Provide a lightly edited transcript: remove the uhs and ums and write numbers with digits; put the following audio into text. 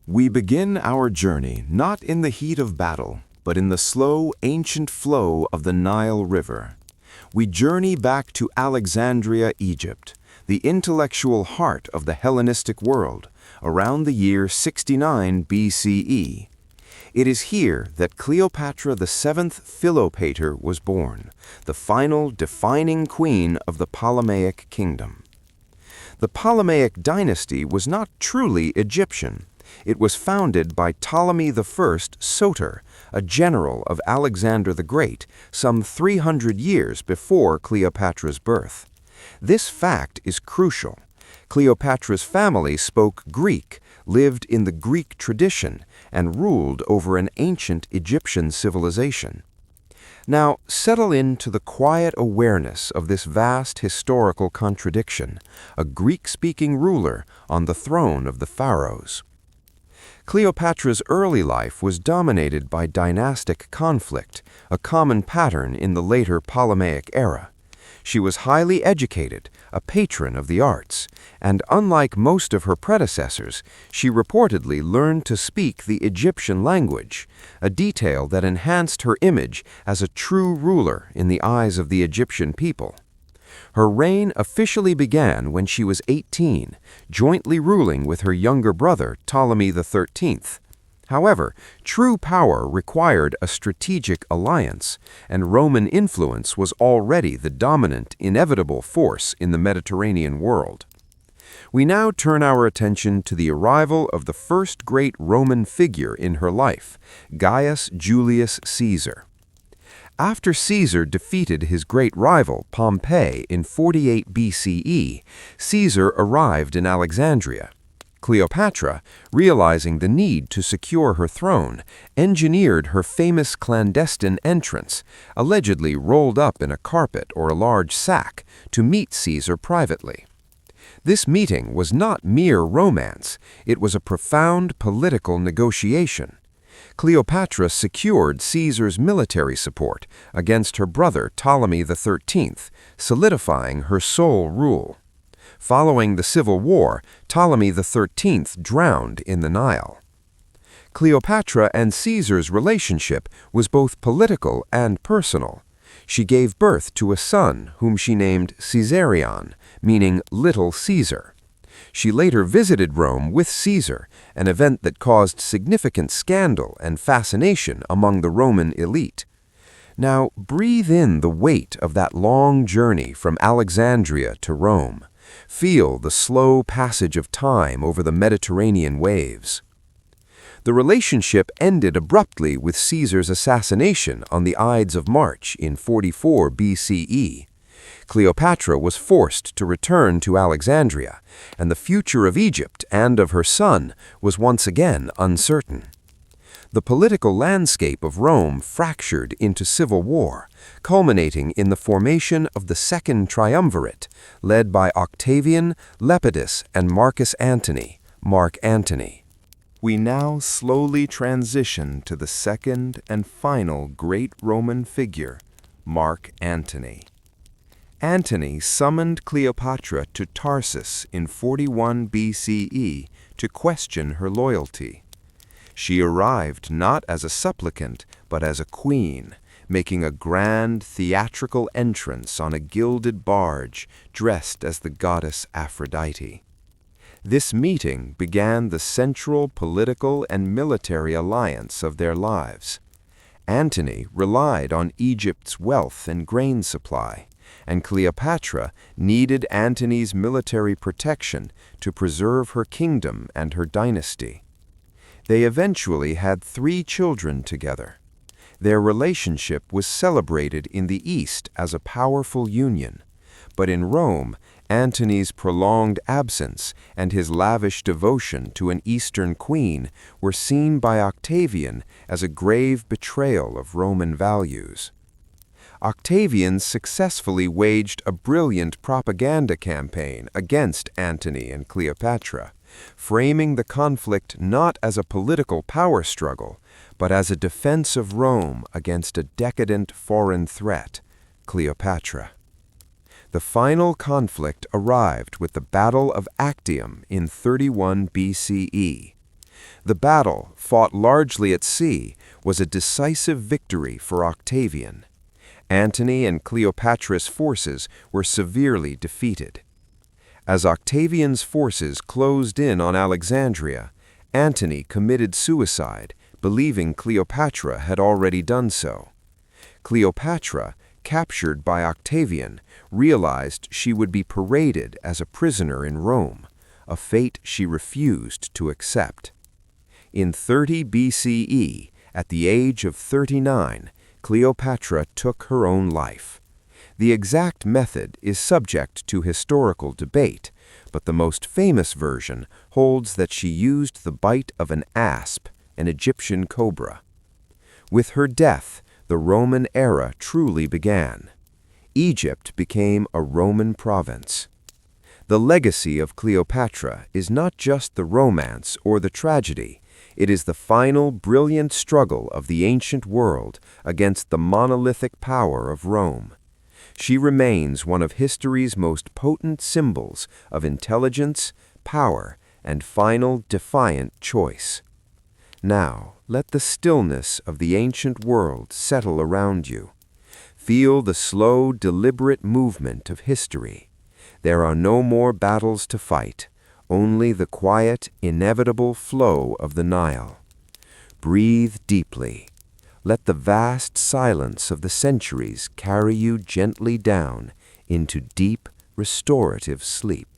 We begin our journey not in the heat of battle, but in the slow, ancient flow of the Nile River. We journey back to Alexandria, Egypt, the intellectual heart of the Hellenistic world, around the year 69 BCE. It is here that Cleopatra VII Philopator was born, the final defining queen of the Ptolemaic Kingdom. The Ptolemaic dynasty was not truly Egyptian. It was founded by Ptolemy I Soter, a general of Alexander the Great, some 300 years before Cleopatra's birth. This fact is crucial. Cleopatra's family spoke Greek, lived in the Greek tradition, and ruled over an ancient Egyptian civilization. Now, settle into the quiet awareness of this vast historical contradiction, a Greek-speaking ruler on the throne of the Pharaohs. Cleopatra's early life was dominated by dynastic conflict, a common pattern in the later Ptolemaic era. She was highly educated, a patron of the arts, and unlike most of her predecessors, she reportedly learned to speak the Egyptian language, a detail that enhanced her image as a true ruler in the eyes of the Egyptian people. Her reign officially began when she was 18, jointly ruling with her younger brother, Ptolemy XIII. However, true power required a strategic alliance, and Roman influence was already the dominant, inevitable force in the Mediterranean world. We now turn our attention to the arrival of the first great Roman figure in her life, Gaius Julius Caesar. After Caesar defeated his great rival, Pompey, in 48 BCE, Caesar arrived in Alexandria. Cleopatra, realizing the need to secure her throne, engineered her famous clandestine entrance, allegedly rolled up in a carpet or a large sack, to meet Caesar privately. This meeting was not mere romance, it was a profound political negotiation. Cleopatra secured Caesar's military support against her brother Ptolemy XIII, solidifying her sole rule. Following the civil war, Ptolemy XIII drowned in the Nile. Cleopatra and Caesar's relationship was both political and personal. She gave birth to a son whom she named Caesarion, meaning Little Caesar. She later visited Rome with Caesar, an event that caused significant scandal and fascination among the Roman elite. Now, breathe in the weight of that long journey from Alexandria to Rome. Feel the slow passage of time over the Mediterranean waves. The relationship ended abruptly with Caesar's assassination on the Ides of March in 44 BCE. Cleopatra was forced to return to Alexandria, and the future of Egypt and of her son was once again uncertain. The political landscape of Rome fractured into civil war, culminating in the formation of the Second Triumvirate, led by Octavian, Lepidus, and Marcus Antony, Mark Antony. We now slowly transition to the second and final great Roman figure, Mark Antony. Antony summoned Cleopatra to Tarsus in 41 BCE to question her loyalty. She arrived not as a supplicant, but as a queen, making a grand theatrical entrance on a gilded barge dressed as the goddess Aphrodite. This meeting began the central political and military alliance of their lives. Antony relied on Egypt's wealth and grain supply, and Cleopatra needed Antony's military protection to preserve her kingdom and her dynasty. They eventually had 3 children together. Their relationship was celebrated in the East as a powerful union, but in Rome, Antony's prolonged absence and his lavish devotion to an Eastern queen were seen by Octavian as a grave betrayal of Roman values. Octavian successfully waged a brilliant propaganda campaign against Antony and Cleopatra, framing the conflict not as a political power struggle, but as a defense of Rome against a decadent foreign threat, Cleopatra. The final conflict arrived with the Battle of Actium in 31 BCE. The battle, fought largely at sea, was a decisive victory for Octavian. Antony and Cleopatra's forces were severely defeated. As Octavian's forces closed in on Alexandria, Antony committed suicide, believing Cleopatra had already done so. Cleopatra, captured by Octavian, realized she would be paraded as a prisoner in Rome, a fate she refused to accept. In 30 BCE, at the age of 39, Cleopatra took her own life. The exact method is subject to historical debate, but the most famous version holds that she used the bite of an asp, an Egyptian cobra. With her death, the Roman era truly began. Egypt became a Roman province. The legacy of Cleopatra is not just the romance or the tragedy. It is the final brilliant struggle of the ancient world against the monolithic power of Rome. She remains one of history's most potent symbols of intelligence, power, and final defiant choice. Now, let the stillness of the ancient world settle around you. Feel the slow, deliberate movement of history. There are no more battles to fight, only the quiet, inevitable flow of the Nile. Breathe deeply. Let the vast silence of the centuries carry you gently down into deep, restorative sleep.